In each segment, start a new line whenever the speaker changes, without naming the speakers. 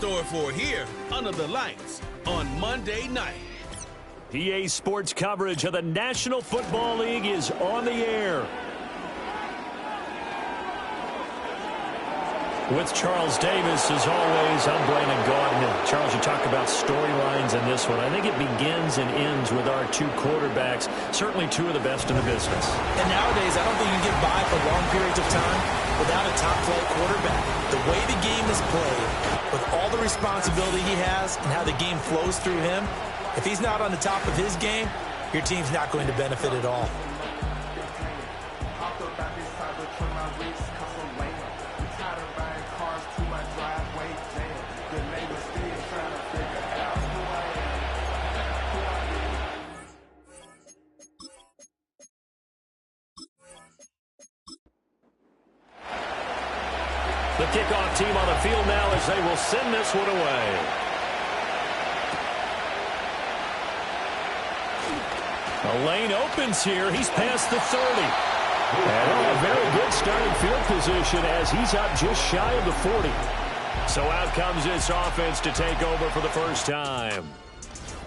store for here under the lights on Monday night.
PA Sports coverage of the National Football League is on the air. With Charles Davis, as always, I'm Brandon Gaudin. Charles, you talk about storylines in this one. I think it begins and ends with our two quarterbacks, certainly two of the best in the business.
And nowadays, I don't think you can get by for long periods of time without a top-flight quarterback. The way the game is played, with all the responsibility he has and how the game flows through him, if he's not on the top of his game, your team's not going to benefit at all.
The kickoff team on the field now as they will send this one away. The lane opens here. He's past the 30. And a very good starting field position as he's up just shy of the 40. So out comes this offense to take over for the first time.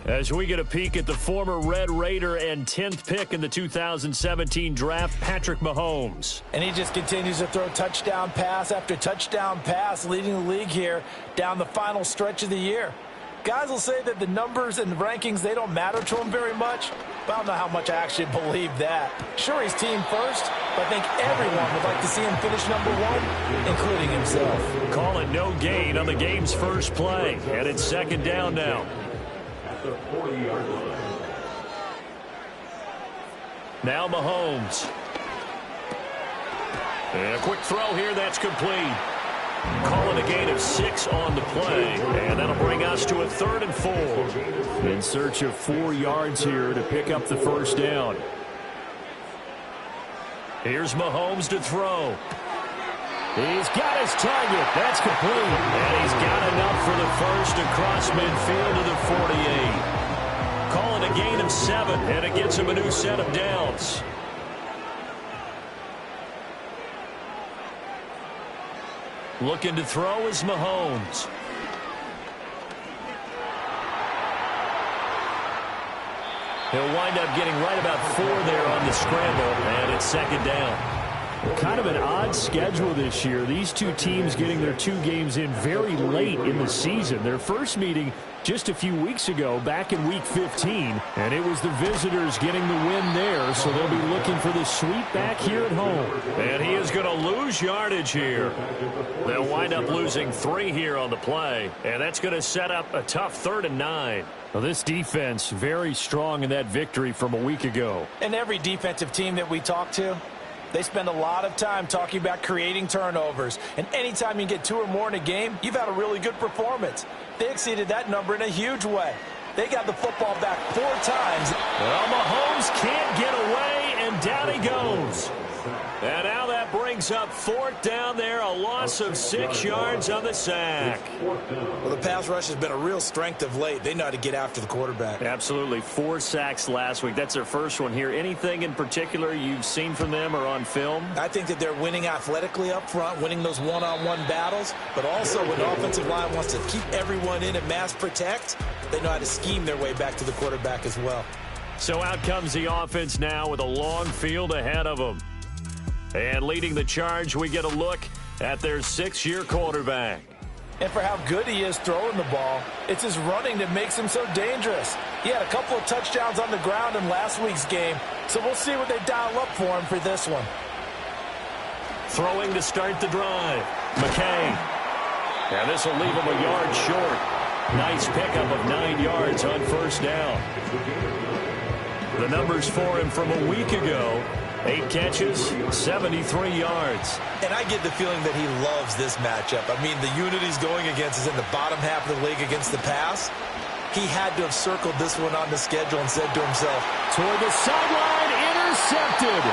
As we get a peek at the former Red Raider and 10th pick in the 2017 draft, Patrick Mahomes.
And he just continues to throw touchdown pass after touchdown pass, leading the league here down the final stretch of the year. Guys will say that the numbers and the rankings, they don't matter to him very much, but I don't know how much I actually believe that. Sure, he's team first, but I think everyone would like to see him finish number one, including himself.
Call it no gain on the game's first play, and it's second down now. Now Mahomes. And a quick throw here, that's complete. Calling a gain of 6 on the play, and that'll bring us to a 3rd and 4. In search of 4 yards here to pick up the first down. Here's Mahomes to throw. He's got his target. That's complete. And he's got enough for the first across midfield to the 48. Calling a gain of 7, and it gets him a new set of downs. Looking to throw is Mahomes. He'll wind up getting right about 4 there on the scramble, and it's second down. Kind of an odd schedule this year. These two teams getting their 2 games in very late in the season. Their first meeting just a few weeks ago, back in Week 15, and it was the visitors getting the win there, so they'll be looking for the sweep back here at home. And he is going to lose yardage here. They'll wind up losing 3 here on the play, and that's going to set up a tough 3rd and 9. Well, this defense very strong in that victory from a week ago.
And every defensive team that we talk to, they spend a lot of time talking about creating turnovers. And anytime you get 2 or more in a game, you've had a really good performance. They exceeded that number in a huge way. They got the football back 4 times.
Well, Mahomes can't get away, and down he goes. And now that brings up 4th down there, a loss of 6 yards on the sack.
Well, the pass rush has been a real strength of late. They know how to get after the quarterback.
Absolutely. 4 sacks last week. That's their first one here. Anything in particular you've seen from them or on film?
I think that they're winning athletically up front, winning those one-on-one battles, but also when the offensive line wants to keep everyone in and mass protect, they know how to scheme their way back to the quarterback as well.
So out comes the offense now with a long field ahead of them. And leading the charge, we get a look at their 6-year quarterback.
And for how good he is throwing the ball, it's his running that makes him so dangerous. He had a couple of touchdowns on the ground in last week's game, so we'll see what they dial up for him for this one.
Throwing to start the drive. McKay. And this will leave him a yard short. Nice pickup of 9 yards on first down. The numbers for him from a week ago. 8 catches, 73 yards.
And I get the feeling that he loves this matchup. I mean, the unit he's going against is in the bottom half of the league against the pass. He had to have circled this one on the schedule and said to himself,
toward the sideline, intercepted.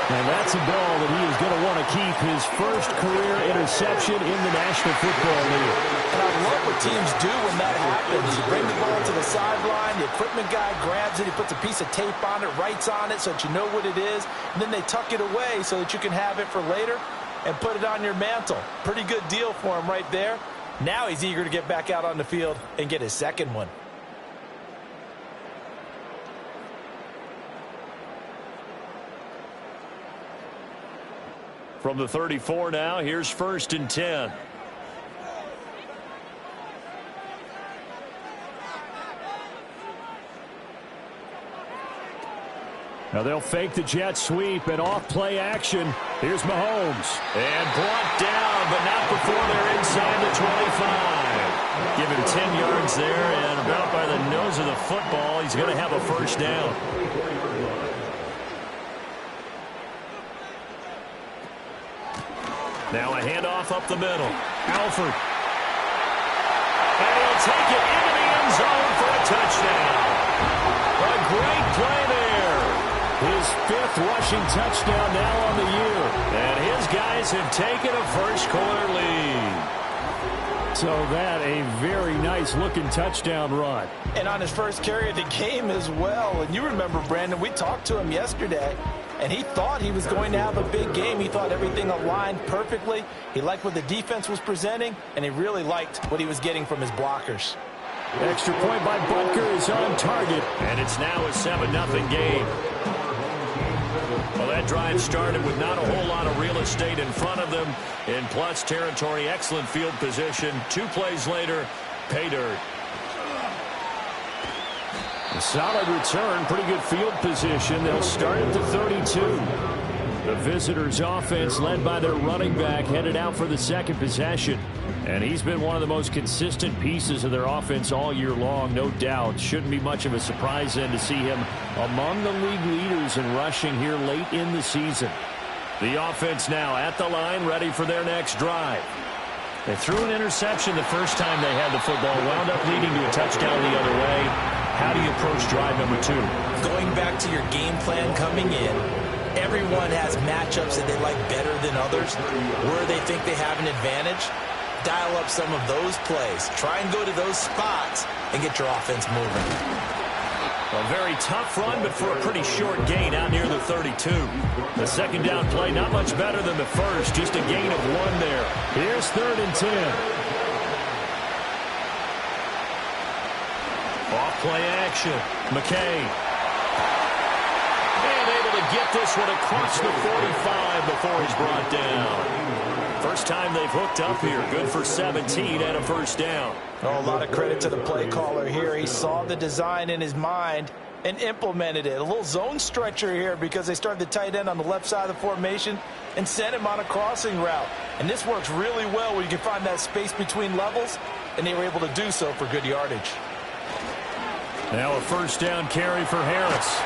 And that's a ball that he is going to want to keep, his first career interception in the National Football League.
And I love what teams do when that happens. You bring the ball to the sideline, the equipment guy grabs it, he puts a piece of tape on it, writes on it so that you know what it is, and then they tuck it away so that you can have it for later and put it on your mantle. Pretty good deal for him right there. Now he's eager to get back out on the field and get his second one.
From the 34 now, here's 1st and 10. Now they'll fake the jet sweep and off play action. Here's Mahomes. And brought down, but not before they're inside the 25. Give him 10 yards there, and about by the nose of the football, he's going to have a first down. Now a handoff up the middle. Alford. And he'll take it into the end zone for a touchdown. A great play there. His 5th rushing touchdown now on the year. And his guys have taken a first-quarter lead. So that a very nice-looking touchdown run.
And on his first carry of the game as well. And you remember, Brandon, we talked to him yesterday, and he thought he was going to have a big game. He thought everything aligned perfectly. He liked what the defense was presenting, and he really liked what he was getting from his blockers.
Extra point by Butker is on target. And it's now a 7-0 game. Well, that drive started with not a whole lot of real estate in front of them. In plus territory, excellent field position. 2 plays later, pay dirt. A solid return, pretty good field position. They'll start at the 32. The visitors' offense, led by their running back, headed out for the second possession. And he's been one of the most consistent pieces of their offense all year long, no doubt. Shouldn't be much of a surprise then to see him among the league leaders in rushing here late in the season. The offense now at the line, ready for their next drive. They threw an interception the first time they had the football, wound up leading to a touchdown the other way. How do you approach drive number 2?
Going back to your game plan coming in, everyone has matchups that they like better than others, where they think they have an advantage. Dial up some of those plays. Try and go to those spots and get your offense moving.
A very tough run, but for a pretty short gain out near the 32. The second down play, not much better than the first. Just a gain of 1 there. Here's 3rd and 10. Off play action. McKay. And able to get this one across the 45 before he's brought down. First time they've hooked up here. Good for 17 and a first down.
Oh, a lot of credit to the play caller here. He saw the design in his mind and implemented it. A little zone stretcher here because they started the tight end on the left side of the formation and sent him on a crossing route. And this works really well when you can find that space between levels, and they were able to do so for good yardage.
Now a first down carry for Harris.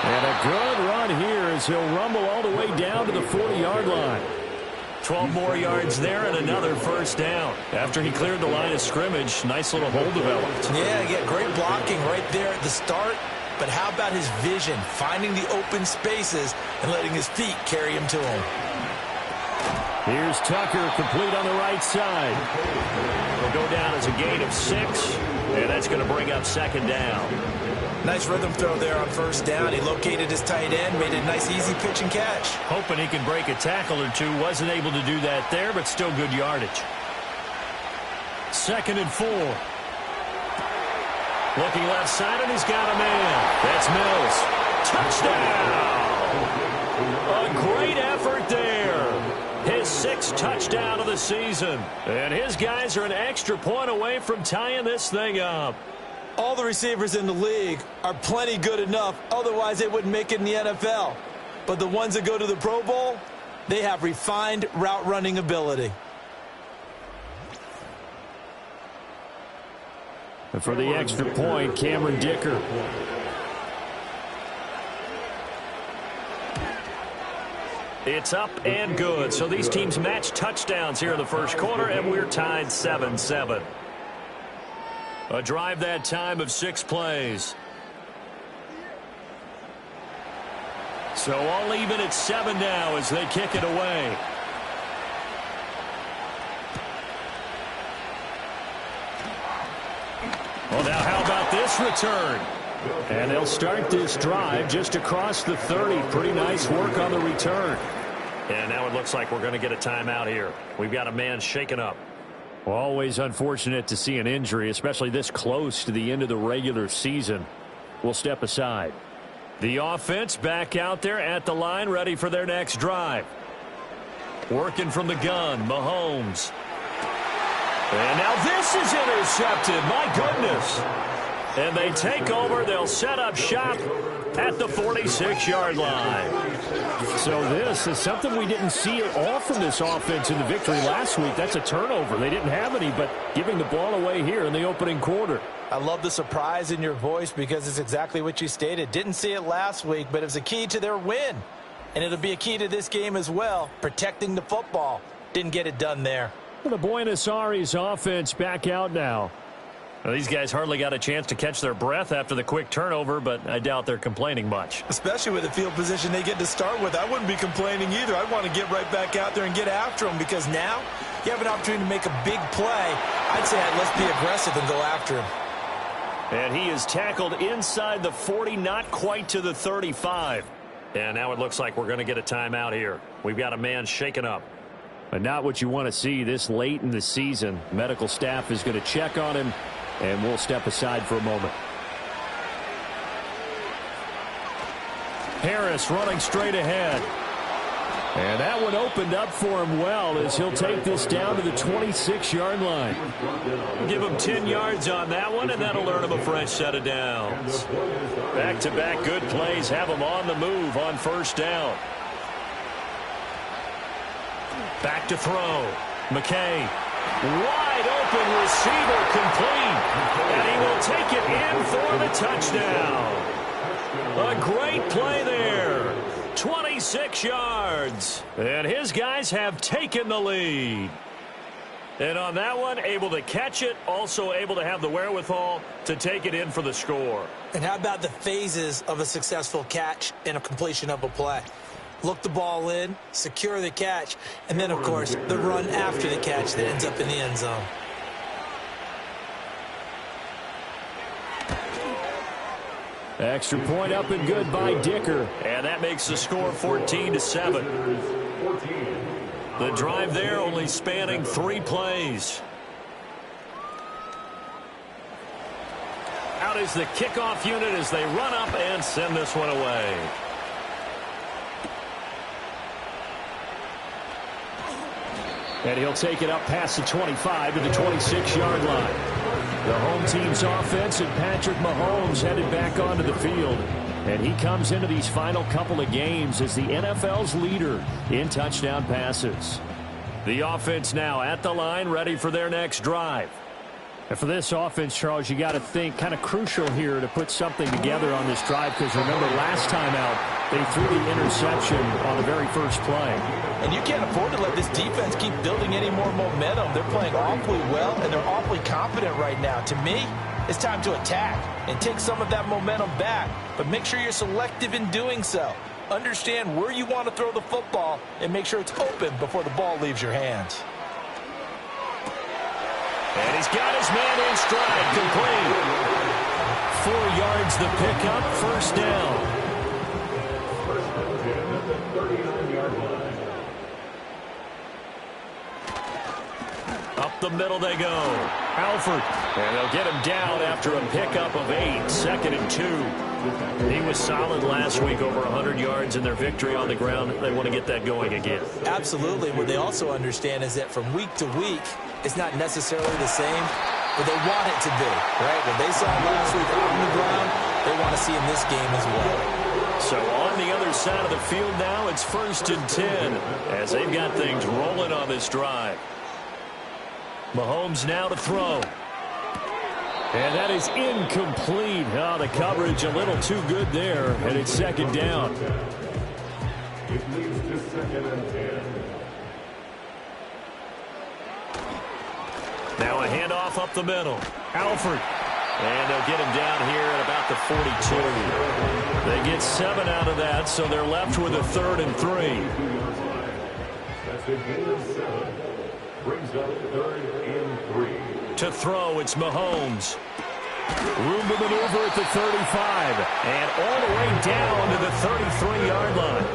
And a good run here as he'll rumble all the way down to the 40-yard line. 12 more yards there and another first down. After he cleared the line of scrimmage, nice little hole developed.
Yeah, great blocking right there at the start. But how about his vision, finding the open spaces and letting his feet carry him to him?
Here's Tucker, complete on the right side. Will go down as a gain of 6, and that's going to bring up second down.
Nice rhythm throw there on first down. He located his tight end, made a nice easy pitch and catch.
Hoping he can break a tackle or two. Wasn't able to do that there, but still good yardage. 2nd and 4. Looking left side, and he's got a man. That's Mills. Touchdown! A great effort there. His 6th touchdown of the season. And his guys are an extra point away from tying this thing up.
All the receivers in the league are plenty good enough, otherwise they wouldn't make it in the NFL. But the ones that go to the Pro Bowl, they have refined route running ability.
And for the extra point, Cameron Dicker. It's up and good. So these teams match touchdowns here in the first quarter, and we're tied 7-7. A drive that time of 6 plays. So all even at 7 now as they kick it away. Well, now how about this return? And they'll start this drive just across the 30. Pretty nice work on the return. And now it looks like we're going to get a timeout here. We've got a man shaken up. Always unfortunate to see an injury, especially this close to the end of the regular season. We'll step aside. The offense back out there at the line, ready for their next drive. Working from the gun, Mahomes. And now this is intercepted. My goodness. And they take over. They'll set up shop at the 46-yard line. So this is something we didn't see at all from this offense in the victory last week. That's a turnover. They didn't have any, but giving the ball away here in the opening quarter.
I love the surprise in your voice because it's exactly what you stated. Didn't see it last week, but it was a key to their win. And it'll be a key to this game as well, protecting the football. Didn't get it done there.
The Buenos Aires offense back out now. Well, these guys hardly got a chance to catch their breath after the quick turnover, but I doubt they're complaining much.
Especially with the field position they get to start with. I wouldn't be complaining either. I'd want to get right back out there and get after them because now you have an opportunity to make a big play. I'd say let's be aggressive and go after him.
And he is tackled inside the 40, not quite to the 35. And now it looks like we're going to get a timeout here. We've got a man shaken up. But not what you want to see this late in the season. Medical staff is going to check on him, and we'll step aside for a moment. Harris running straight ahead. And that one opened up for him well as he'll take this down to the 26-yard line. Give him 10 yards on that one, and that'll earn him a fresh set of downs. Back-to-back good plays have him on the move on first down. Back to throw. McKay. Wide open receiver complete. And he will take it in for the touchdown. A great play there. 26 yards. And his guys have taken the lead. And on that one, able to catch it, also able to have the wherewithal to take it in for the score.
And how about the phases of a successful catch and a completion of a play? Look the ball in, secure the catch, and then, of course, the run after the catch that ends up in the end zone.
Extra point up and good by Dicker. And that makes the score 14-7. The drive there only spanning 3 plays. Out is the kickoff unit as they run up and send this one away. And he'll take it up past the 25 to the 26-yard line. The home team's offense and Patrick Mahomes headed back onto the field. And he comes into these final couple of games as the NFL's leader in touchdown passes. The offense now at the line, ready for their next drive. And for this offense, Charles, you got to think kind of crucial here to put something together on this drive because remember last time out, they threw the interception on the very first play.
And you can't afford to let this defense keep building any more momentum. They're playing awfully well, and they're awfully confident right now. To me, it's time to attack and take some of that momentum back. But make sure you're selective in doing so. Understand where you want to throw the football and make sure it's open before the ball leaves your hands.
And he's got his man in stride, complete. 4 yards the pickup, first down. Up the middle they go. Alford. And they'll get him down after a pickup of 8, 2nd and 2. He was solid last week, over 100 yards in their victory on the ground. They want to get that going again.
Absolutely. What they also understand is that from week to week, it's not necessarily the same, but they want it to be, right? What they saw last week on the ground, they want to see in this game as well.
So on the other side of the field now, it's 1st and 10 as they've got things rolling on this drive. Mahomes now to throw. And that is incomplete. Oh, the coverage a little too good there, and it's 2nd down.
It leads to 2nd and 10.
Now a handoff up the middle. Alford. And they'll get him down here at about the 42. They get 7 out of that, so they're left with a 3rd and 3.
That's a gain of 7. Brings up 3rd and 3.
To throw, it's Mahomes. Room to maneuver at the 35. And all the way down to the 33-yard line.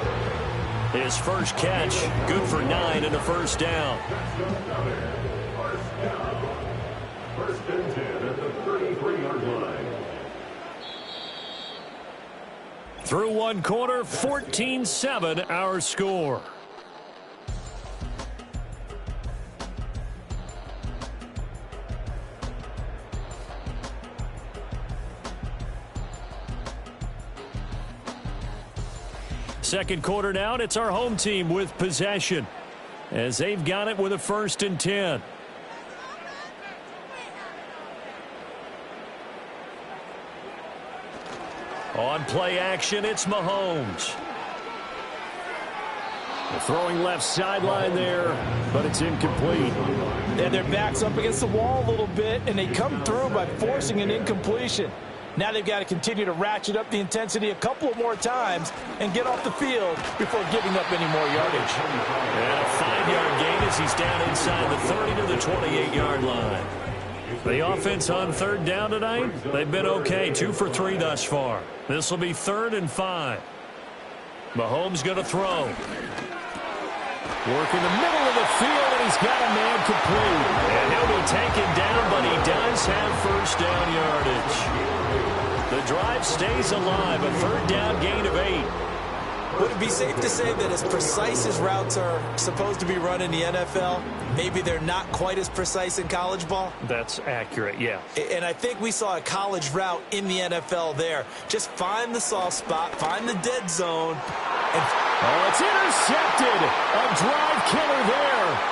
His first catch, good for 9 and a first down.
down. First and 10 at the 33-yard line.
Through one quarter, 14-7 our score. Second quarter now, it's our home team with possession as they've got it with a 1st and 10. On play action, it's Mahomes. Throwing left sideline there, but it's incomplete.
And their back's up against the wall a little bit, and they come through by forcing an incompletion. Now they've got to continue to ratchet up the intensity a couple of more times and get off the field before giving up any more yardage.
And a 5-yard gain as he's down inside the 30 to the 28-yard line. The offense on 3rd down tonight, they've been okay, 2 for 3 thus far. This will be 3rd and 5. Mahomes going to throw. Work in the middle of the field, and he's got a man complete. And he'll be taken down, but he does have 1st down yardage. The drive stays alive, a 3rd down gain of 8.
Would it be safe to say that as precise as routes are supposed to be run in the NFL, maybe they're not quite as precise in college ball?
That's accurate, yeah.
And I think we saw a college route in the NFL there. Just find the soft spot, find the dead zone.
Oh, it's intercepted. A drive killer there.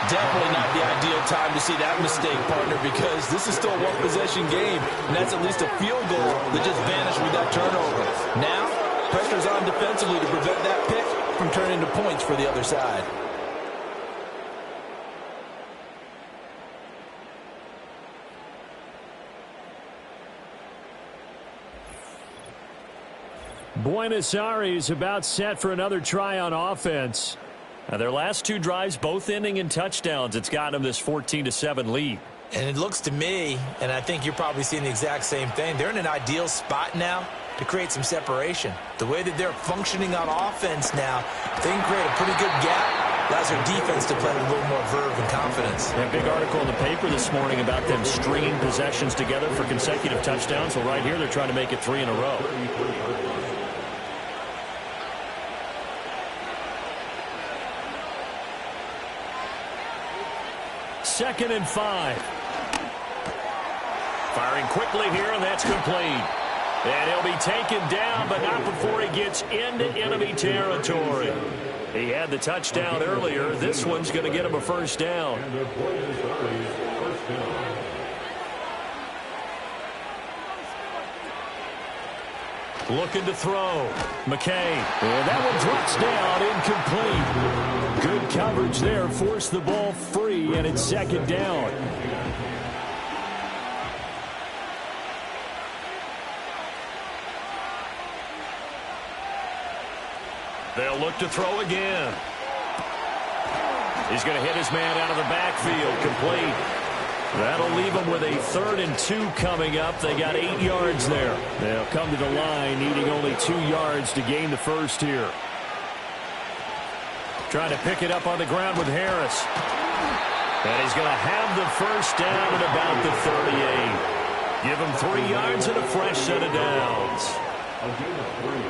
Definitely not the ideal time to see that mistake, partner, because this is still a one-possession game, and that's at least a field goal that just vanished with that turnover. Now, pressure's on defensively to prevent that pick from turning into points for the other side.
Buenos Aires about set for another try on offense. Now, their last 2 drives, both ending in touchdowns. It's got them this 14-7 lead.
And it looks to me, and I think you're probably seeing the exact same thing, they're in an ideal spot now to create some separation. The way that they're functioning on offense now, they can create a pretty good gap. Allows their defense to play with a little more verve and confidence.
A big article in the paper this morning about them stringing possessions together for consecutive touchdowns. Well, right here, they're trying to make it 3 in a row. Second and 5. Firing quickly here, and that's complete. And he'll be taken down, but not before he gets into enemy territory. He had the touchdown earlier. This one's going to get him a 1st down. Looking to throw. McKay. And that one drops down, incomplete. Good coverage there. Forced the ball free, and it's 2nd down. They'll look to throw again. He's going to hit his man out of the backfield. Complete. That'll leave them with a 3rd and 2 coming up. They got 8 yards there. They'll come to the line needing only 2 yards to gain the 1st here. Trying to pick it up on the ground with Harris. And he's going to have the 1st down at about the 38. Give him 3 yards and a fresh set of downs.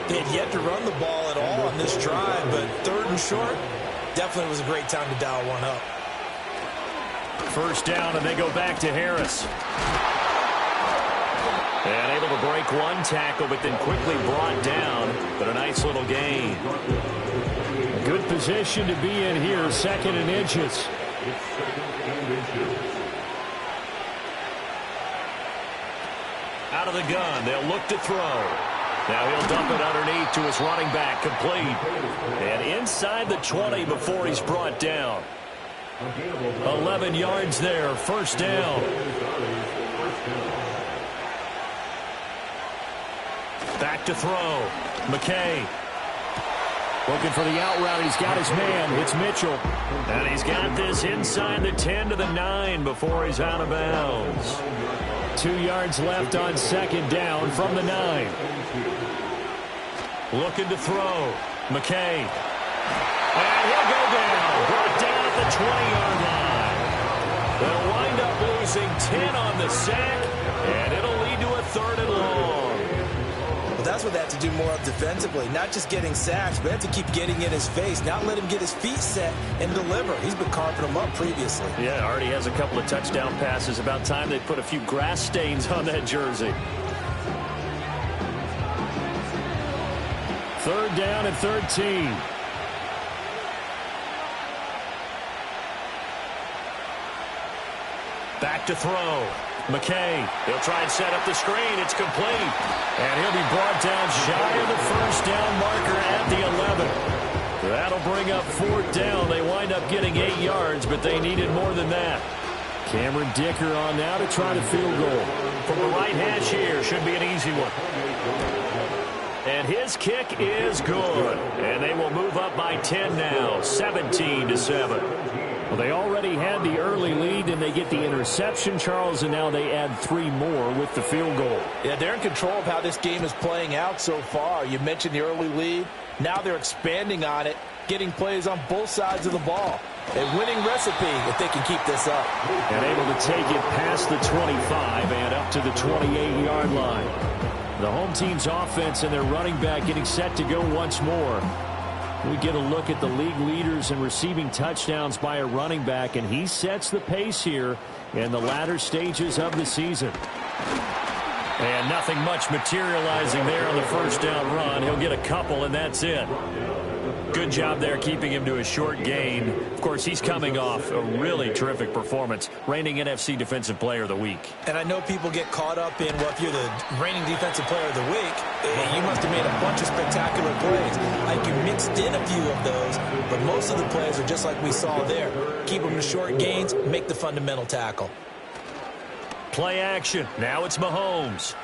They had yet to run the ball at all on this drive, but 3rd and short definitely was a great time to dial one up.
1st down, and they go back to Harris. And able to break one tackle, but then quickly brought down. But a nice little gain. A good position to be in here, 2nd and inches. Out of the gun, they'll look to throw. Now he'll dump it underneath to his running back, complete. And inside the 20 before he's brought down. 11 yards there, 1st down. Back to throw. McKay. Looking for the out route. He's got his man. It's Mitchell. And he's got this inside the 10 to the 9 before he's out of bounds. 2 yards left on 2nd down from the 9. Looking to throw. McKay. And he'll go down. Brought down at the 20-yard line. chasing 10 on the sack, and it'll lead to a 3rd and long.
Well, that's what they have to do more of defensively. Not just getting sacks, but they have to keep getting in his face, not let him get his feet set and deliver. He's been carving them up previously.
Yeah, already has a couple of touchdown passes. About time they put a few grass stains on that jersey. 3rd down and 13. Back to throw. McKay, he'll try and set up the screen. It's complete. And he'll be brought down shy of the 1st down marker at the 11. That'll bring up 4th down. They wind up getting 8 yards, but they needed more than that. Cameron Dicker on now to try the field goal. From the right hash here, should be an easy one. And his kick is good. And they will move up by 10 now, 17-7. Well, they already had the early lead, and they get the interception, Charles, and now they add 3 more with the field goal.
Yeah, they're in control of how this game is playing out so far. You mentioned the early lead. Now they're expanding on it, getting plays on both sides of the ball. A winning recipe if they can keep this up.
And able to take it past the 25 and up to the 28-yard line. The home team's offense and their running back getting set to go once more. We get a look at the league leaders in receiving touchdowns by a running back, and he sets the pace here in the latter stages of the season. And nothing much materializing there on the 1st down run. He'll get a couple, and that's it. Good job there keeping him to a short gain. Of course, he's coming off a really terrific performance, reigning NFC Defensive Player of the Week.
And I know people get caught up in, well, if you're the reigning Defensive Player of the Week, you must have made a bunch of spectacular plays. Like you mixed in a few of those, but most of the plays are just like we saw there. Keep them to short gains, make the fundamental tackle.
Play action. Now it's Mahomes.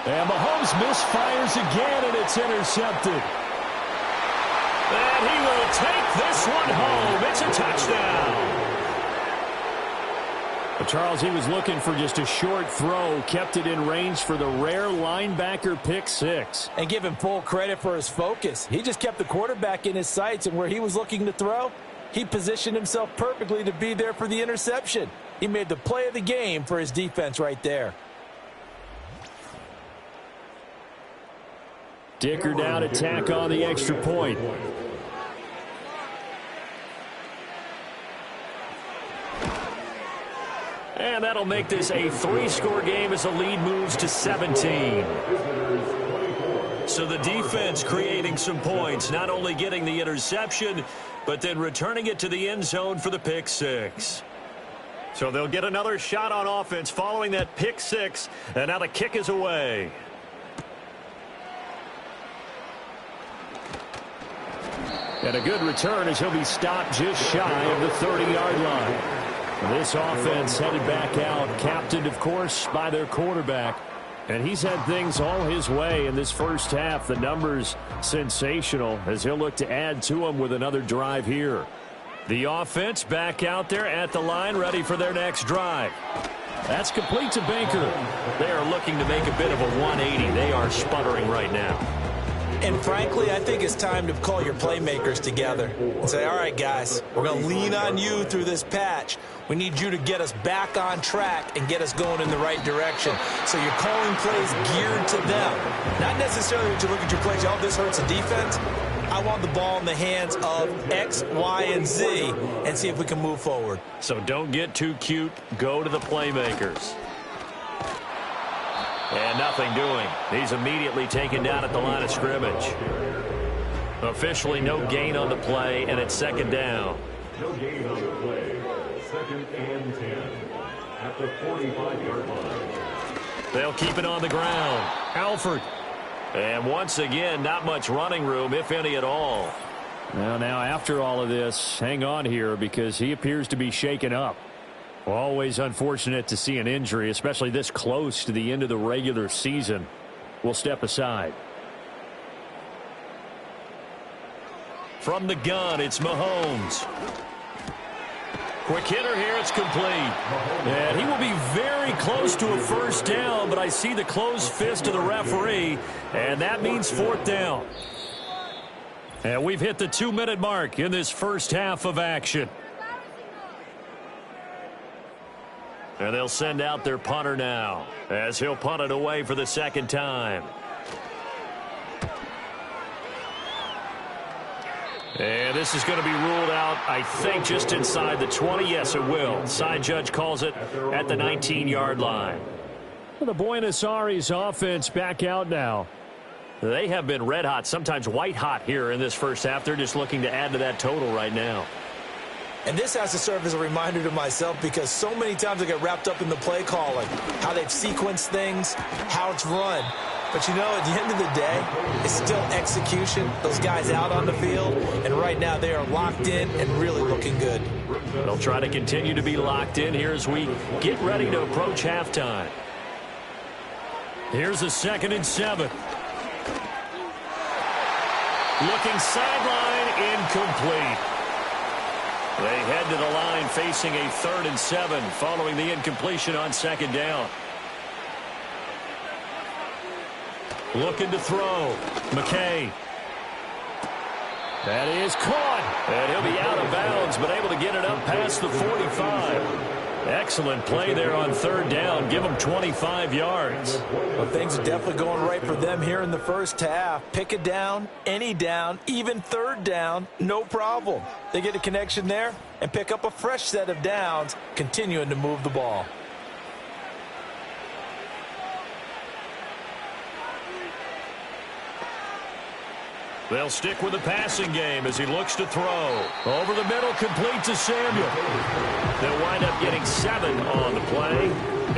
And Mahomes misfires again, and it's intercepted. And he will take this one home. It's a touchdown. But Charles, he was looking for just a short throw, kept it in range for the rare linebacker pick 6.
And give him full credit for his focus. He just kept the quarterback in his sights, and where he was looking to throw, he positioned himself perfectly to be there for the interception. He made the play of the game for his defense right there.
Dicker down to tack on the extra point. And that'll make this a 3-score game as the lead moves to 17. So the defense creating some points, not only getting the interception, but then returning it to the end zone for the pick 6. So they'll get another shot on offense following that pick 6, and now the kick is away. And a good return as he'll be stopped just shy of the 30-yard line. This offense headed back out, captained, of course, by their quarterback. And he's had things all his way in this first half. The numbers sensational as he'll look to add to them with another drive here. The offense back out there at the line, ready for their next drive. That's complete to Baker. They are looking to make a bit of a 180. They are sputtering right now.
And frankly, I think it's time to call your playmakers together and say, all right, guys, we're going to lean on you through this patch. We need you to get us back on track and get us going in the right direction. So you're calling plays geared to them. Not necessarily to look at your plays, oh, this hurts the defense. I want the ball in the hands of X, Y, and Z and see if we can move forward.
So don't get too cute. Go to the playmakers. And nothing doing. He's immediately taken down at the line of scrimmage. Officially no gain on the play, and it's 2nd down.
No gain on the play. 2nd and 10 at the 45-yard line.
They'll keep it on the ground. Alford. And once again, not much running room, if any at all. Now after all of this, hang on here because he appears to be shaken up. Always unfortunate to see an injury, especially this close to the end of the regular season. We'll step aside. From the gun, it's Mahomes. Quick hitter here, it's complete. And he will be very close to a 1st down, but I see the closed fist of the referee, and that means 4th down. And we've hit the 2-minute mark in this first half of action. And they'll send out their punter now as he'll punt it away for the second time. And this is going to be ruled out, I think, just inside the 20. Yes, it will. Side judge calls it at the 19-yard line.
Well, the Buenos Aires offense back out now.
They have been red hot, sometimes white hot here in this first half. They're just looking to add to that total right now.
And this has to serve as a reminder to myself because so many times I get wrapped up in the play calling, how they've sequenced things, how it's run. But, you know, at the end of the day, it's still execution. Those guys out on the field, and right now they are locked in and really looking good.
They'll try to continue to be locked in here as we get ready to approach halftime.
Here's a 2nd and 7.
Looking sideline, incomplete. They head to the line facing a 3rd and 7 following the incompletion on 2nd down. Looking to throw. McKay.
That is caught.
And he'll be out of bounds, but able to get it up past the 45. Excellent play there on 3rd down. Give them 25 yards.
Well, things are definitely going right for them here in the first half. Pick it down, any down, even 3rd down, no problem. They get a connection there and pick up a fresh set of downs, continuing to move the ball.
They'll stick with the passing game as he looks to throw. Over the middle, complete to Samuel. They'll wind up getting 7 on the play,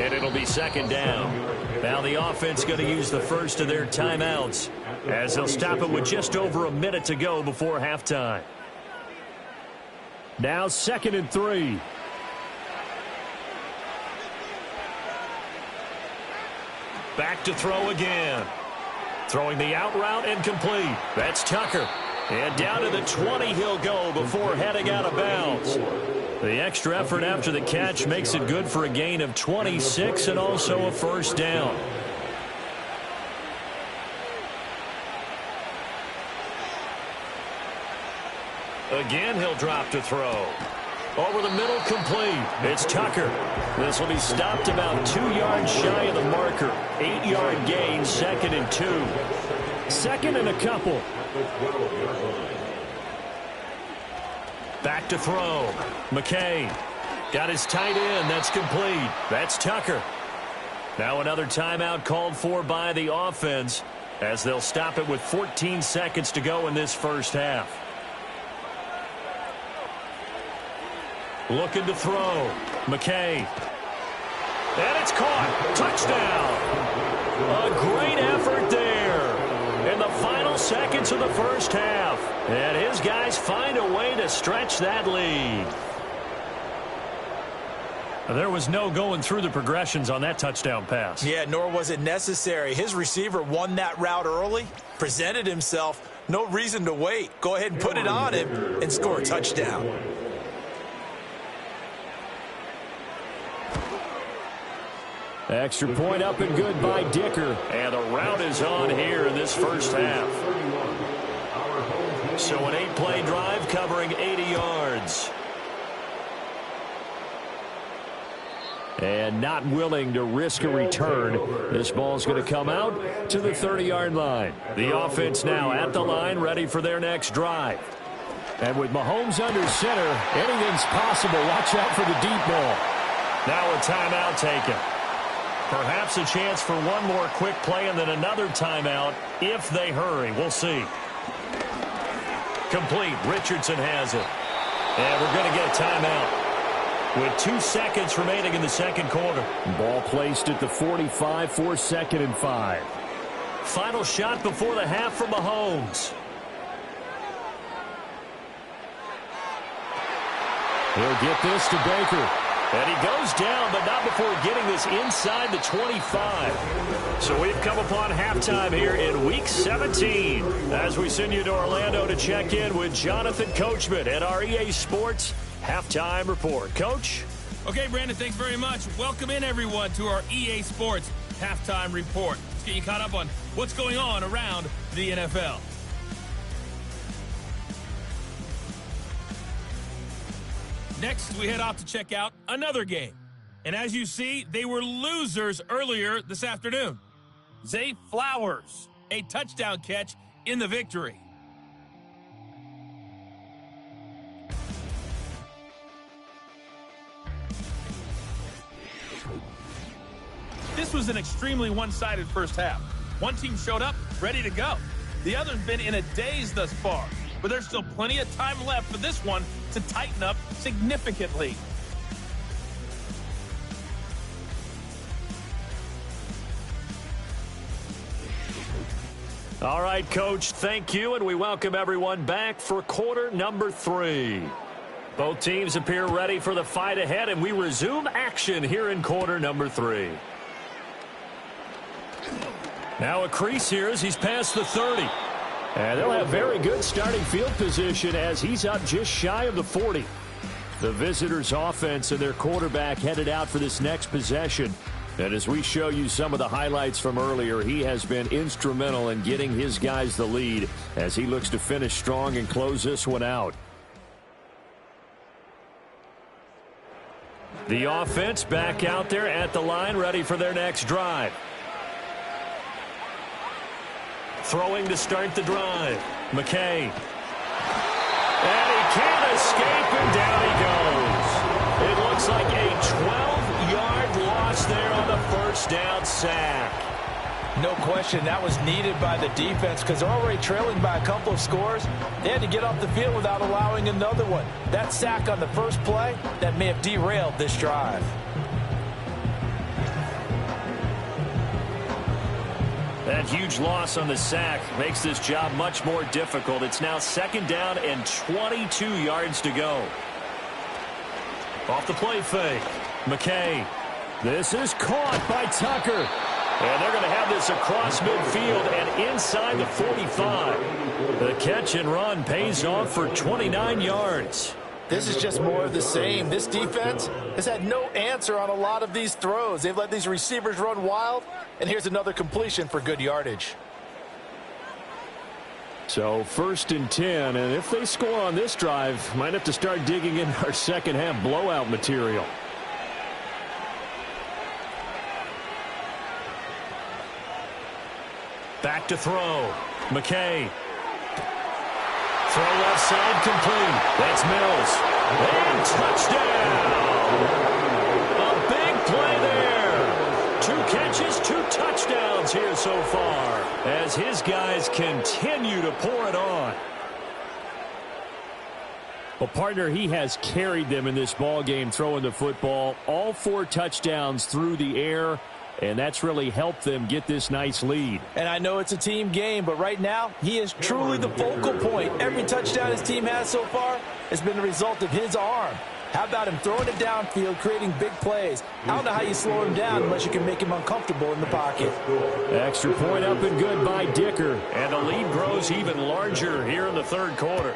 and it'll be 2nd down. Now the offense going to use the first of their timeouts as they'll stop it with just over a minute to go before halftime.
Now 2nd and 3.
Back to throw again. Throwing the out route and complete. That's Tucker. And down to the 20 he'll go before heading out of bounds. The extra effort after the catch makes it good for a gain of 26 and also a 1st down. Again, he'll drop to throw. Over the middle, complete. It's Tucker. This will be stopped about 2 yards shy of the marker. 8-yard gain, 2nd and 2.
2nd and a couple.
Back to throw. McKay got his tight end. That's complete. That's Tucker. Now another timeout called for by the offense as they'll stop it with 14 seconds to go in this first half. Looking to throw. McKay. And it's caught. Touchdown. A great effort there in the final seconds of the first half. And his guys find a way to stretch that lead.
There was no going through the progressions on that touchdown pass.
Yeah, nor was it necessary. His receiver won that route early, presented himself. No reason to wait. Go ahead and put it on him and score a touchdown.
Extra point up and good by Dicker.
And the route is on here in this first half. So an 8-play drive covering 80 yards.
And not willing to risk a return. This ball's going to come out to the 30-yard line.
The offense now at the line, ready for their next drive.
And with Mahomes under center, anything's possible. Watch out for the deep ball.
Now a timeout taken. Perhaps a chance for one more quick play and then another timeout if they hurry. We'll see. Complete. Richardson has it. And we're going to get a timeout with 2 seconds remaining in the second quarter.
Ball placed at the 45 for 2nd and 5.
Final shot before the half from Mahomes.
He'll get this to Baker.
And he goes down, but not before getting this inside the 25. So we've come upon halftime here in Week 17 as we send you to Orlando to check in with Jonathan Coachman at our EA Sports Halftime Report. Coach?
Okay, Brandon, thanks very much. Welcome in, everyone, to our EA Sports Halftime Report. Let's get you caught up on what's going on around the NFL. Next, we head off to check out another game. And as you see, they were losers earlier this afternoon. Zay Flowers, a touchdown catch in the victory. This was an extremely one-sided first half. One team showed up, ready to go. The other's been in a daze thus far, but there's still plenty of time left for this one to tighten up significantly.
All right, Coach, thank you, and we welcome everyone back for quarter number 3. Both teams appear ready for the fight ahead, and we resume action here in quarter number 3. Now a crease here as he's past the 30. And they'll have very good starting field position as he's up just shy of the 40. The visitors' offense and their quarterback headed out for this next possession. And as we show you some of the highlights from earlier, he has been instrumental in getting his guys the lead as he looks to finish strong and close this one out. The offense back out there at the line, ready for their next drive. Throwing to start the drive. McKay. And he can't escape, and down he goes. It looks like a 12-yard loss there on the first down sack.
No question, that was needed by the defense because they're already trailing by a couple of scores. They had to get off the field without allowing another one. That sack on the first play, that may have derailed this drive.
That huge loss on the sack makes this job much more difficult. It's now second down and 22 yards to go. Off the play fake. McKay. This is caught by Tucker. And they're going to have this across midfield and inside the 45. The catch and run pays off for 29 yards.
This is just more of the same. This defense has had no answer on a lot of these throws. They've let these receivers run wild, and here's another completion for good yardage.
So 1st and 10, and if they score on this drive, might have to start digging in our second half blowout material. Back to throw. McKay. Throw left side complete. That's Mills. And touchdown! A big play there. 2 catches, 2 touchdowns here so far as his guys continue to pour it on. Well, partner, he has carried them in this ball game throwing the football. All 4 touchdowns through the air. And that's really helped them get this nice lead.
And I know it's a team game, but right now, he is truly the focal point. Every touchdown his team has so far has been the result of his arm. How about him throwing it downfield, creating big plays? I don't know how you slow him down unless you can make him uncomfortable in the pocket.
Extra point up and good by Dicker. And the lead grows even larger here in the 3rd quarter.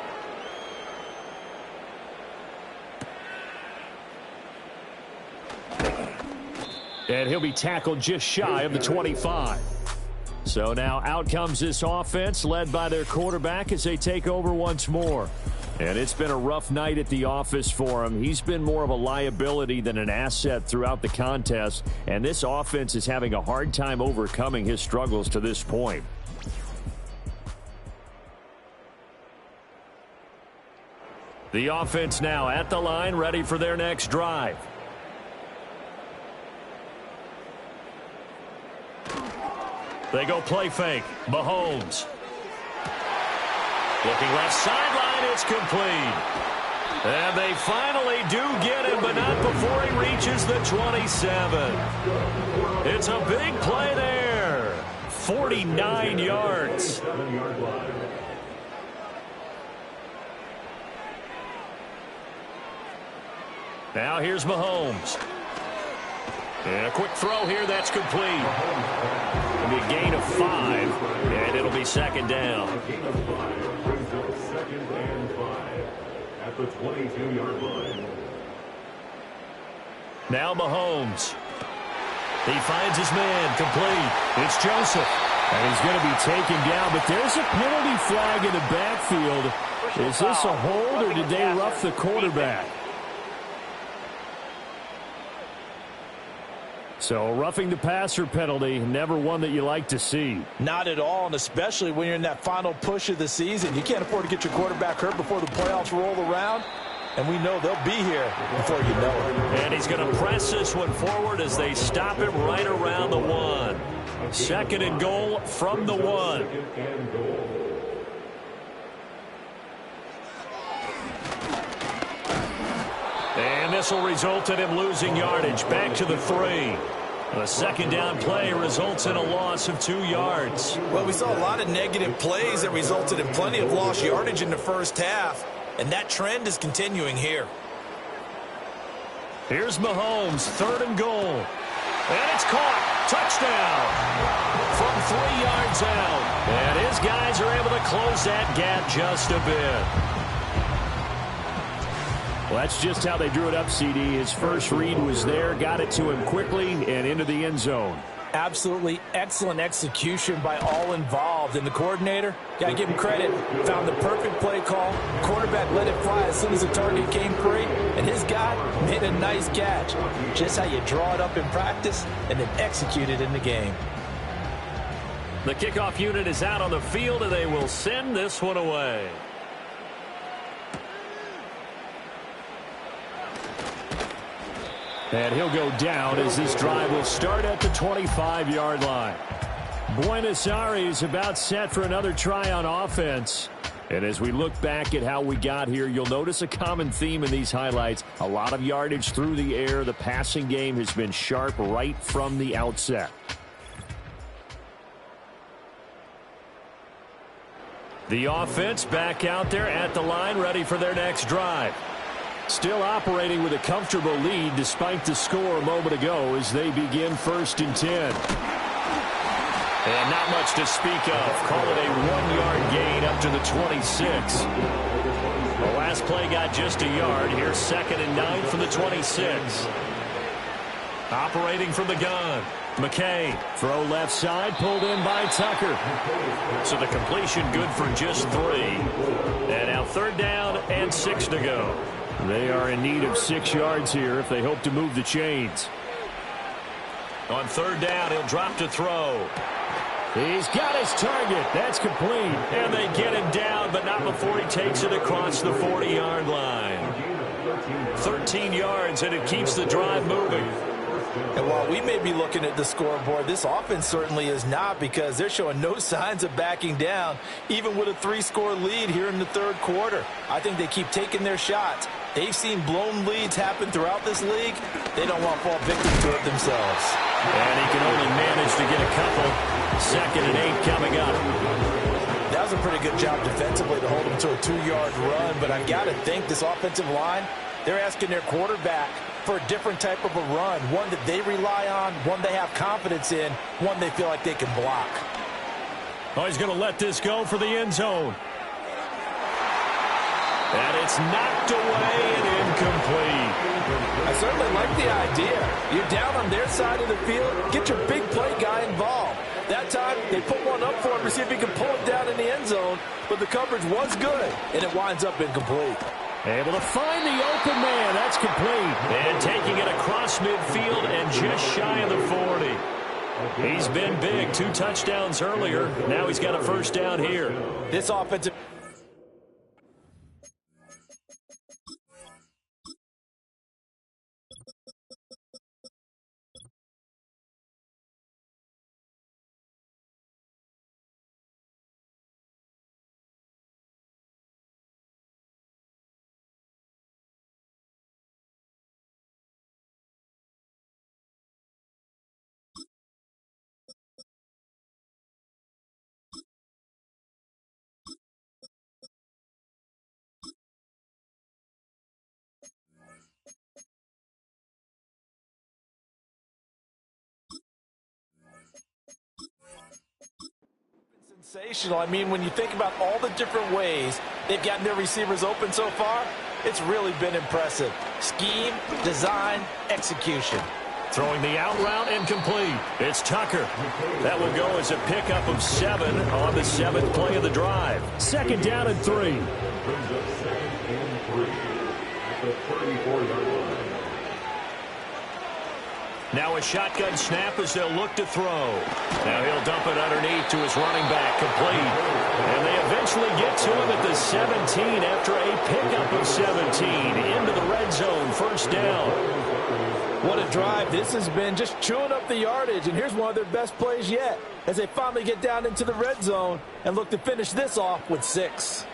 And he'll be tackled just shy of the 25. So now out comes this offense led by their quarterback as they take over once more. And it's been a rough night at the office for him. He's been more of a liability than an asset throughout the contest. And this offense is having a hard time overcoming his struggles to this point. The offense now at the line, ready for their next drive. They go play fake. Mahomes. Looking left sideline. It's complete. And they finally do get him, but not before he reaches the 27. It's a big play there. 49 yards. Now here's Mahomes. And a quick throw here, that's complete. It'll be a gain of 5, and it'll be second down.
Second and 5 at the 22-yard line.
Now Mahomes. He finds his man, complete. It's Joseph. And he's going to be taken down, but there's a penalty flag in the backfield. Is this a hold, or did they rough the quarterback? So roughing the passer penalty, never one that you like to see.
Not at all, and especially when you're in that final push of the season. You can't afford to get your quarterback hurt before the playoffs roll around, and we know they'll be here before you know it.
And he's going to press this one forward as they stop him right around the 1. 2nd and goal from the 1. And this will result in him losing yardage back to the 3. A 2nd down play results in a loss of 2 yards.
Well, we saw a lot of negative plays that resulted in plenty of lost yardage in the first half, and that trend is continuing here.
Here's Mahomes, 3rd and goal. And it's caught. Touchdown from 3 yards out. And his guys are able to close that gap just a bit. Well, that's just how they drew it up, CD. His first read was there, got it to him quickly, and into the end zone.
Absolutely excellent execution by all involved. And the coordinator, got to give him credit, found the perfect play call. Quarterback let it fly as soon as the target came free, and his guy made a nice catch. Just how you draw it up in practice and then execute it in the game.
The kickoff unit is out on the field, and they will send this one away. And he'll go down as this drive will start at the 25-yard line. Buenos Aires about set for another try on offense. And as we look back at how we got here, you'll notice a common theme in these highlights. A lot of yardage through the air. The passing game has been sharp right from the outset. The offense back out there at the line, ready for their next drive. Still operating with a comfortable lead despite the score a moment ago as they begin 1st and 10. And not much to speak of. Call it a 1-yard gain up to the 26. The last play got just a yard. Here's 2nd and 9 from the 26. Operating from the gun. McKay, throw left side, pulled in by Tucker. So the completion good for just 3. And now 3rd down and 6 to go. They are in need of 6 yards here if they hope to move the chains. On 3rd down, he'll drop to throw. He's got his target. That's complete. And they get him down, but not before he takes it across the 40-yard line. 13 yards, and it keeps the drive moving.
And while we may be looking at the scoreboard, this offense certainly is not, because they're showing no signs of backing down, even with a 3-score lead here in the 3rd quarter. I think they keep taking their shots. They've seen blown leads happen throughout this league. They don't want to fall victim to it themselves.
And he can only manage to get a couple. 2nd and 8 coming up.
That was a pretty good job defensively to hold them to a 2-yard run, but I've got to think this offensive line, they're asking their quarterback for a different type of a run, one that they rely on, one they have confidence in, one they feel like they can block.
Oh, he's going to let this go for the end zone. And it's knocked away and incomplete.
I certainly like the idea. You're down on their side of the field. Get your big play guy involved. That time, they put one up for him to see if he can pull it down in the end zone, but the coverage was good, and it winds up incomplete.
Able to find the open man. That's complete. And taking it across midfield and just shy of the 40. He's been big. 2 touchdowns earlier. Now he's got a 1st down here.
This offensive... sensational. I mean, when you think about all the different ways they've gotten their receivers open so far, it's really been impressive. Scheme, design, execution.
Throwing the out route and complete. It's Tucker. That will go as a pickup of 7 on the 7th play of the drive. 2nd down and 3.
Brings up 2nd and 3 at the 34-yard line.
Now a shotgun snap as they'll look to throw. Now he'll dump it underneath to his running back, complete. And they eventually get to him at the 17 after a pickup of 17 into the red zone, first down.
What a drive this has been, just chewing up the yardage. And here's one of their best plays yet as they finally get down into the red zone and look to finish this off with 6.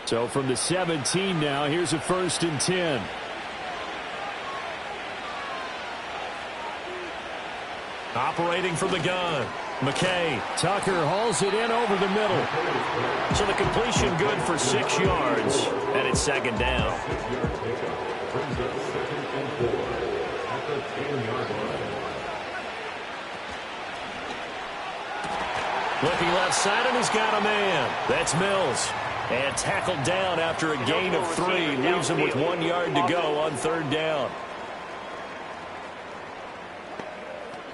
So from the 17 now, here's a 1st and 10.
Operating from the gun, McKay.
Tucker hauls it in over the middle.
So the completion good for 6 yards, and it's second down. Looking left side, and he's got a man. That's Mills. And tackled down after a gain of 3. Leaves him with 1 yard to go on 3rd down.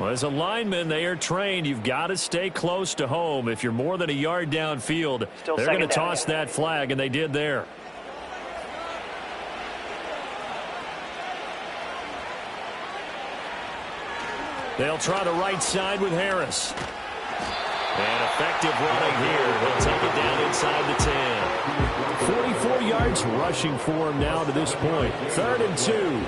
Well, as a lineman, they are trained. You've got to stay close to home. If you're more than a yard downfield, they're going to toss that flag, and they did there. They'll try the right side with Harris.
And effective running here. He'll take it down inside the 10.
44 yards rushing for him now to this point. 3rd and 2.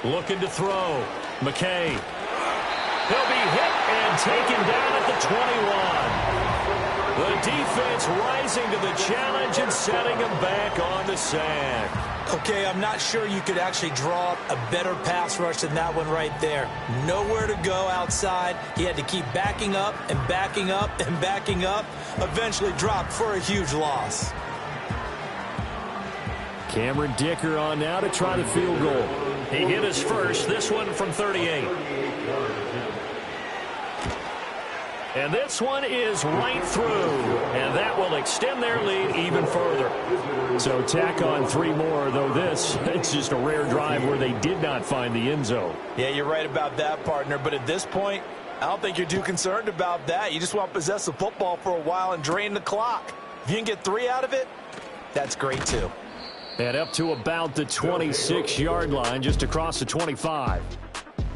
Looking to throw. McKay. He'll be hit and taken down at the 21. The defense rising to the challenge and setting him back on the sack.
Okay, I'm not sure you could actually draw up a better pass rush than that one right there. Nowhere to go outside. He had to keep backing up and backing up and backing up. Eventually dropped for a huge loss.
Cameron Dicker on now to try the field goal.
He hit his first, this one from 38. And this one is right through, and that will extend their lead even further.
So tack on 3 more, though this, it's just a rare drive where they did not find the end zone.
Yeah, you're right about that, partner, but at this point, I don't think you're too concerned about that. You just want to possess the football for a while and drain the clock. If you can get 3 out of it, that's great too.
And up to about the 26-yard line, just across the 25.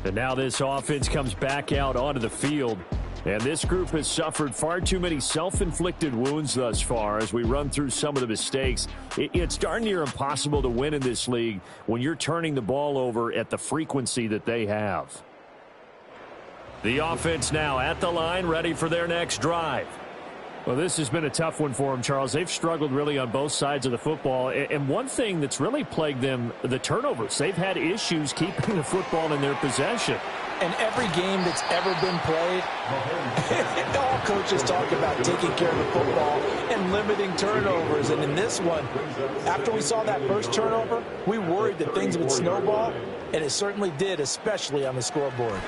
And now this offense comes back out onto the field. And this group has suffered far too many self-inflicted wounds thus far as we run through some of the mistakes. It's darn near impossible to win in this league when you're turning the ball over at the frequency that they have.
The offense now at the line, ready for their next drive.
Well, this has been a tough one for them, Charles. They've struggled really on both sides of the football. And one thing that's really plagued them, the turnovers. They've had issues keeping the football in their possession.
And every game that's ever been played, all coaches talk about taking care of the football and limiting turnovers. And in this one, after we saw that first turnover, we worried that things would snowball, and it certainly did, especially on the scoreboard.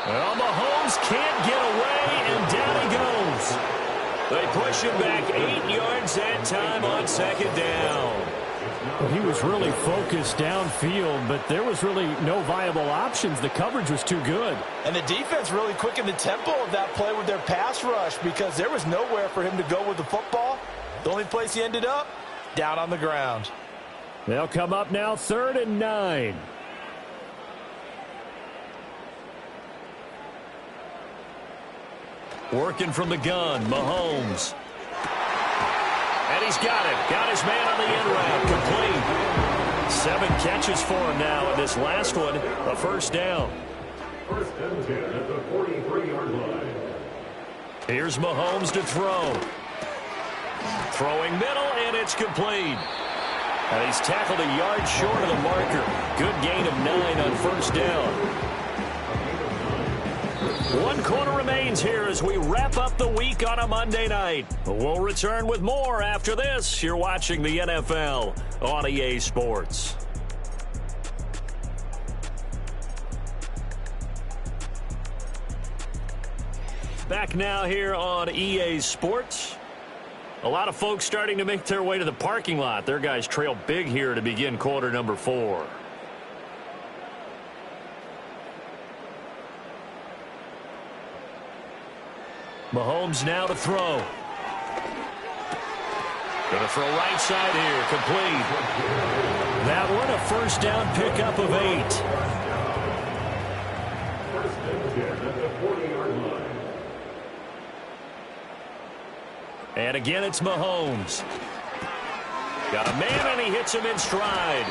Well, Mahomes can't get away, and down he goes. They push him back 8 yards that time on 2nd down.
Well, he was really focused downfield, but there was really no viable options. The coverage was too good.
And the defense really quickened the tempo of that play with their pass rush because there was nowhere for him to go with the football. The only place he ended up, down on the ground.
They'll come up now 3rd and 9.
Working from the gun, Mahomes. And he's got it. Got his man on the end route. Complete. 7 catches for him now, and this last one, a first down.
1st and 10 at the 43-yard line.
Here's Mahomes to throw. Throwing middle, and it's complete. And he's tackled a yard short of the marker. Good gain of 9 on first down. 1 quarter remains here as we wrap up the week on a Monday night. We'll return with more after this. You're watching the NFL on EA Sports. Back now here on EA Sports. A lot of folks starting to make their way to the parking lot. Their guys trail big here to begin quarter number 4. Mahomes now to throw. Going to throw right side here, complete. That one a first down pickup of 8.
First and 10 at the 40-yard line.
And again, it's Mahomes. Got a man, and he hits him in stride.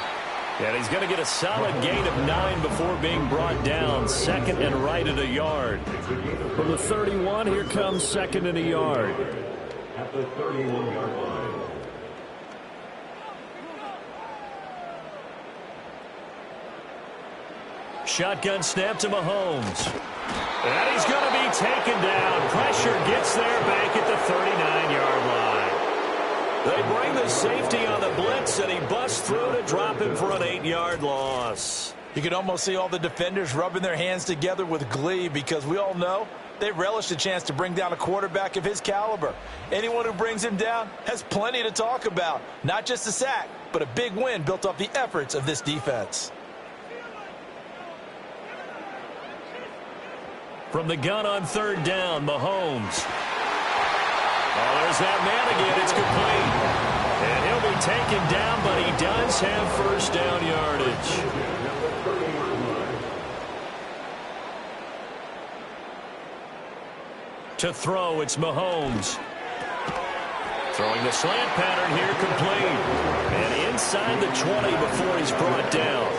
And he's going to get a solid gain of 9 before being brought down. Second and right at a yard. From the 31, here comes second and a yard.
At the 31-yard line.
Shotgun snap to Mahomes. And he's going to be taken down. Pressure gets there back at the 39-yard line. They bring the safety on the blitz, and he busts through to drop him for an 8-yard loss.
You can almost see all the defenders rubbing their hands together with glee because we all know they relish the chance to bring down a quarterback of his caliber. Anyone who brings him down has plenty to talk about. Not just a sack, but a big win built off the efforts of this defense.
From the gun on third down, Mahomes. Oh, there's that man again. It's complete. And he'll be taken down, but he does have first down yardage. To throw, it's Mahomes. Throwing the slant pattern here, complete. And inside the 20 before he's brought down.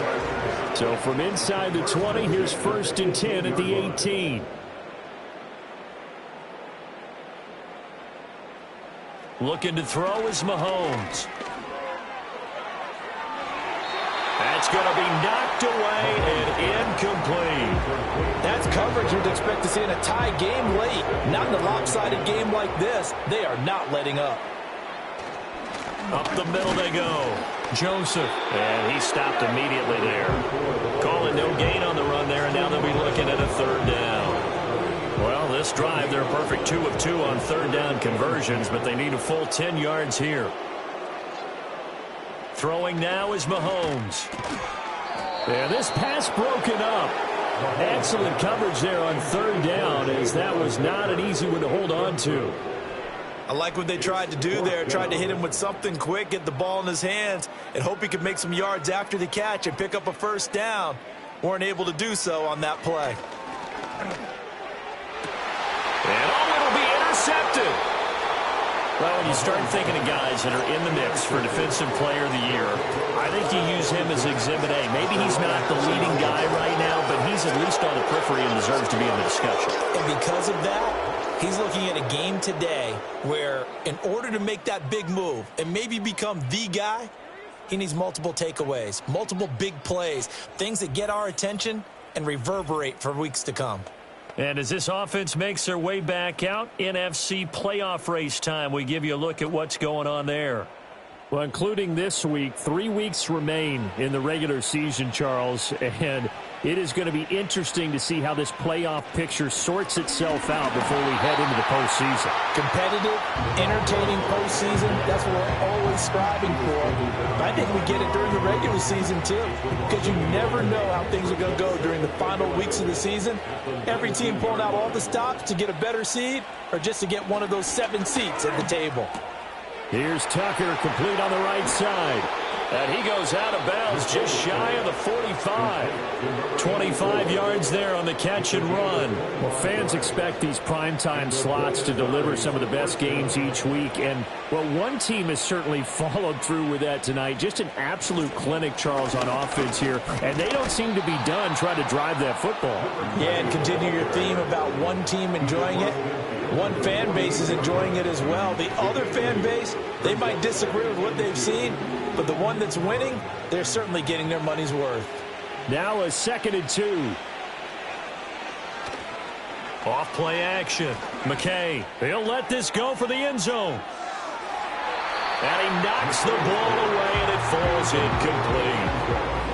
So from inside the 20, here's first and 10 at the 18. Looking to throw is Mahomes. That's going to be knocked away and incomplete.
That's coverage you'd expect to see in a tie game late. Not in a lopsided game like this. They are not letting up.
Up the middle they go. Joseph. And he stopped immediately there. Calling no gain on the run there, and now they'll be looking at a third down. Well, this drive, they're a perfect 2 of 2 on third down conversions, but they need a full 10 yards here. Throwing now is Mahomes. And this pass broken up. Excellent coverage there on third down, as that was not an easy one to hold on to.
I like what they tried to do there. Tried to hit him with something quick, get the ball in his hands, and hope he could make some yards after the catch and pick up a first down. Weren't able to do so on that play.
And it'll be intercepted. Well, when you start thinking of guys that are in the mix for Defensive Player of the Year, I think you use him as Exhibit A. Maybe he's not the leading guy right now, but he's at least on the periphery and deserves to be in the discussion.
And because of that, he's looking at a game today where in order to make that big move and maybe become the guy, he needs multiple takeaways, multiple big plays, things that get our attention and reverberate for weeks to come.
And as this offense makes their way back out, NFC playoff race time, we give you a look at what's going on there. Well, including this week, 3 weeks remain in the regular season, Charles, and it is going to be interesting to see how this playoff picture sorts itself out before we head into the postseason.
Competitive, entertaining postseason, that's what we're always striving for. But I think we get it during the regular season, too, because you never know how things are going to go during the final weeks of the season. Every team pulling out all the stops to get a better seed or just to get one of those 7 seats at the table.
Here's Tucker, complete on the right side. And he goes out of bounds just shy of the 45. 25 yards there on the catch and run. Well, fans expect these primetime slots to deliver some of the best games each week. And, well, one team has certainly followed through with that tonight. Just an absolute clinic, Charles, on offense here. And they don't seem to be done trying to drive that football.
Yeah, and continue your theme about one team enjoying it. One fan base is enjoying it as well. The other fan base, they might disagree with what they've seen, but the one that's winning, they're certainly getting their money's worth.
Now a 2nd and 2. Off play action. McKay, he'll let this go for the end zone. And he knocks the ball away, and it falls incomplete.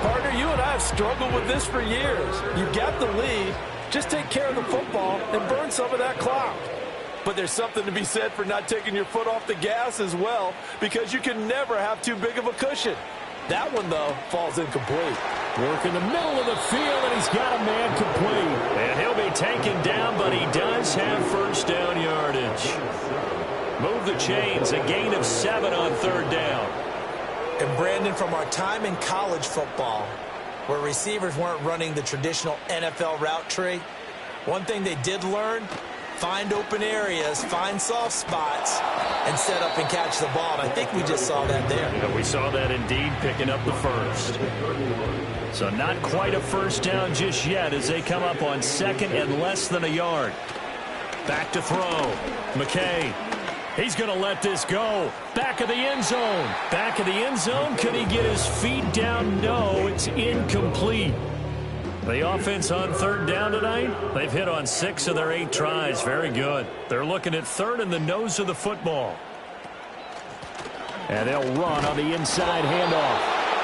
Partner, you and I have struggled with this for years. You got the lead. Just take care of the football and burn some of that clock. But there's something to be said for not taking your foot off the gas as well, because you can never have too big of a cushion. That one, though, falls incomplete.
Work in the middle of the field, and he's got a man complete. And he'll be taken down, but he does have first down yardage. Move the chains, a gain of 7 on 3rd down.
And Brandon, from our time in college football, where receivers weren't running the traditional NFL route tree, one thing they did learn, find open areas, find soft spots, and set up and catch the ball. And I think we just saw that there.
Yeah, we saw that indeed, picking up the first. So not quite a first down just yet as they come up on 2nd and less than a yard. Back to throw. McKay. He's going to let this go. Back of the end zone. Back of the end zone. Could he get his feet down? No, it's incomplete. The offense on 3rd down tonight, they've hit on 6 of their 8 tries. Very good. They're looking at 3rd and the nose of the football. And they'll run on the inside handoff.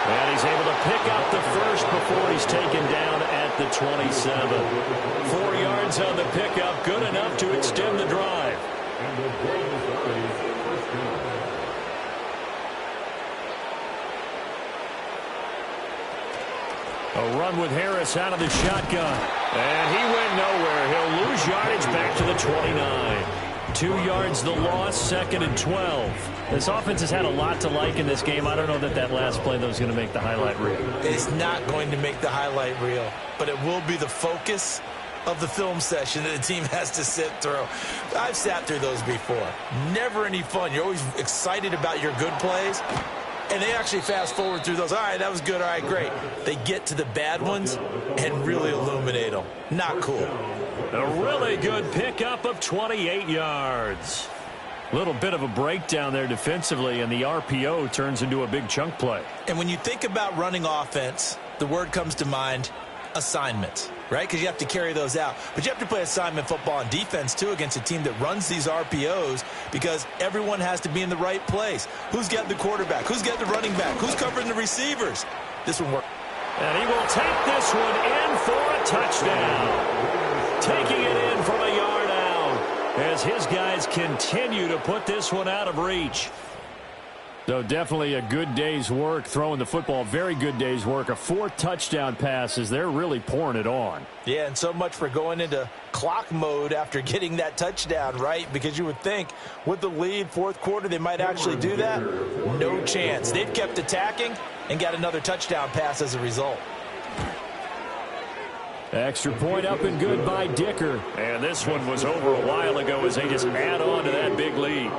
And he's able to pick up the first before he's taken down at the 27. 4 yards on the pickup, good enough to extend the drive.
And the play is first down.
A run with Harris out of the shotgun. And he went nowhere. He'll lose yardage back to the 29. 2 yards the loss, 2nd and 12. This offense has had a lot to like in this game. I don't know that last play, though, is going to make the highlight reel.
It's not going to make the highlight reel, but it will be the focus of the film session that the team has to sit through. I've sat through those before. Never any fun. You're always excited about your good plays, and they actually fast forward through those. All right, that was good. All right, great. They get to the bad ones and really illuminate them. Not cool.
A really good pickup of 28 yards. A little bit of a breakdown there defensively, and the RPO turns into a big chunk play.
And when you think about running offense, the word comes to mind, assignments, right? Because you have to carry those out. But you have to play assignment football on defense, too, against a team that runs these RPOs because everyone has to be in the right place. Who's getting the quarterback? Who's getting the running back? Who's covering the receivers? This one works.
And he will take this one in for a touchdown. Taking it in from a yard out as his guys continue to put this one out of reach. So definitely a good day's work throwing the football. Very good day's work. A 4th touchdown pass as they're really pouring it on.
Yeah, and so much for going into clock mode after getting that touchdown, right? Because you would think with the lead, 4th quarter, they might actually do that. No chance. They've kept attacking and got another touchdown pass as a result.
Extra point up and good by Dicker. And this one was over a while ago as they just add on to that big lead.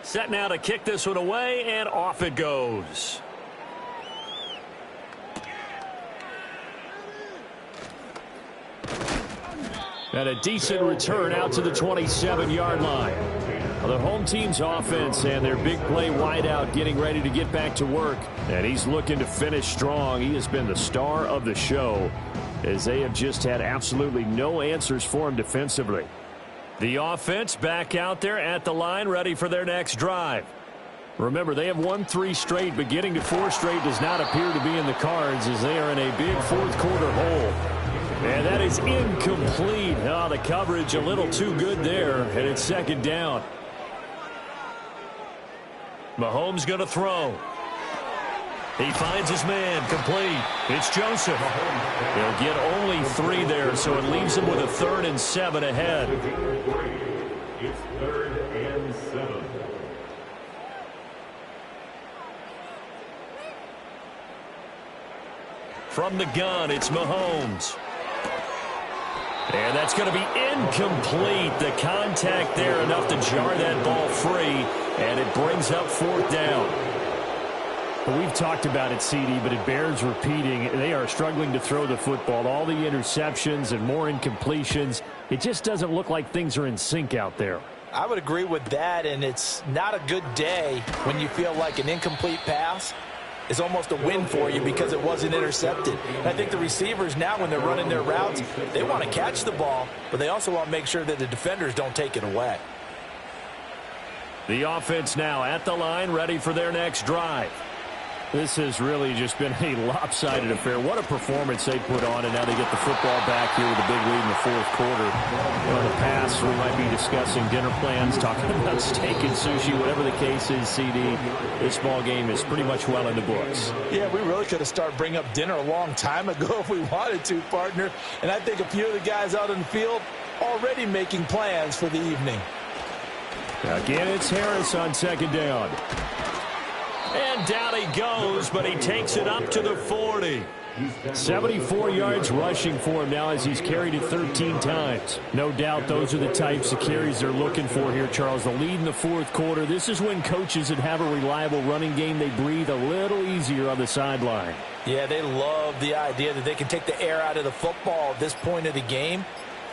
Set now to kick this one away, and off it goes. And a decent return out to the 27-yard line. Well, the home team's offense and their big play wideout getting ready to get back to work. And he's looking to finish strong. He has been the star of the show as they have just had absolutely no answers for him defensively. The offense back out there at the line, ready for their next drive. Remember, they have won 3 straight, but getting to 4 straight does not appear to be in the cards as they are in a big 4th quarter hole. And that is incomplete. Oh, the coverage a little too good there, and it's 2nd down. Mahomes going to throw. He finds his man, complete. It's Joseph. He'll get only 3 there, so it leaves him with a 3rd and 7 ahead.
It's 3rd and 7.
From the gun, it's Mahomes. And that's going to be incomplete. The contact there enough to jar that ball free, and it brings up 4th down.
Well, we've talked about it, CD, but it bears repeating. They are struggling to throw the football. All the interceptions and more incompletions. It just doesn't look like things are in sync out there.
I would agree with that, and it's not a good day when you feel like an incomplete pass is almost a win for you because it wasn't intercepted. And I think the receivers now, when they're running their routes, they want to catch the ball, but they also want to make sure that the defenders don't take it away.
The offense now at the line, ready for their next drive. This has really just been a lopsided affair. What a performance they put on, and now they get the football back here with a big lead in the fourth quarter. In the past, we might be discussing dinner plans, talking about steak and sushi, whatever the case is, CD. This ball game is pretty much well in the books.
Yeah, we really could have started bringing up dinner a long time ago if we wanted to, partner. And I think a few of the guys out in the field already making plans for the evening.
Again, it's Harris on second down. And down he goes, but he takes it up to the 40. 74 yards rushing for him now as he's carried it 13 times. No doubt those are the types of carries they're looking for here, Charles. The lead in the fourth quarter. This is when coaches that have a reliable running game, they breathe a little easier on the sideline.
Yeah, they love the idea that they can take the air out of the football at this point of the game.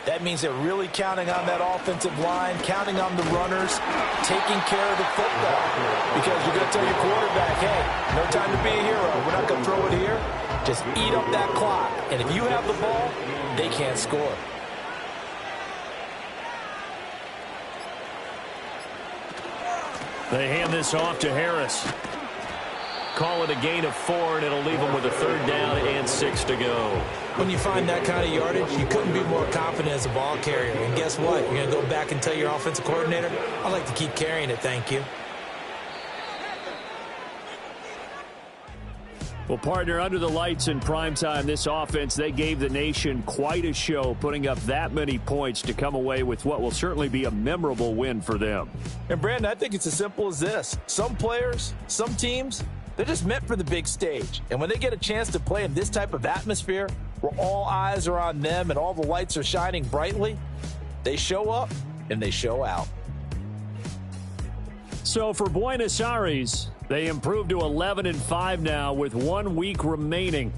That means they're really counting on that offensive line, counting on the runners, taking care of the football. Because you're going to tell your quarterback, hey, no time to be a hero. We're not going to throw it here. Just eat up that clock. And if you have the ball, they can't score.
They hand this off to Harris. Call it a gain of 4, and it'll leave them with a third down and 6 to go.
When you find that kind of yardage, you couldn't be more confident as a ball carrier. And guess what? You're going to go back and tell your offensive coordinator, I'd like to keep carrying it, thank you.
Well, partner, under the lights in primetime, this offense, they gave the nation quite a show, putting up that many points to come away with what will certainly be a memorable win for them.
And, Brandon, I think it's as simple as this. Some players, some teams, they're just meant for the big stage. And when they get a chance to play in this type of atmosphere where all eyes are on them and all the lights are shining brightly, they show up and they show out.
So for Buenos Aires, they improved to 11-5 now with 1 week remaining.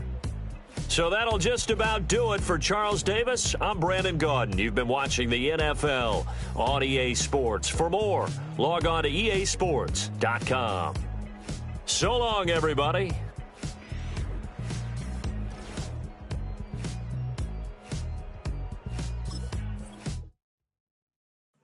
So that'll just about do it for Charles Davis. I'm Brandon Gaudin. You've been watching the NFL on EA Sports. For more, log on to easports.com. So long, everybody.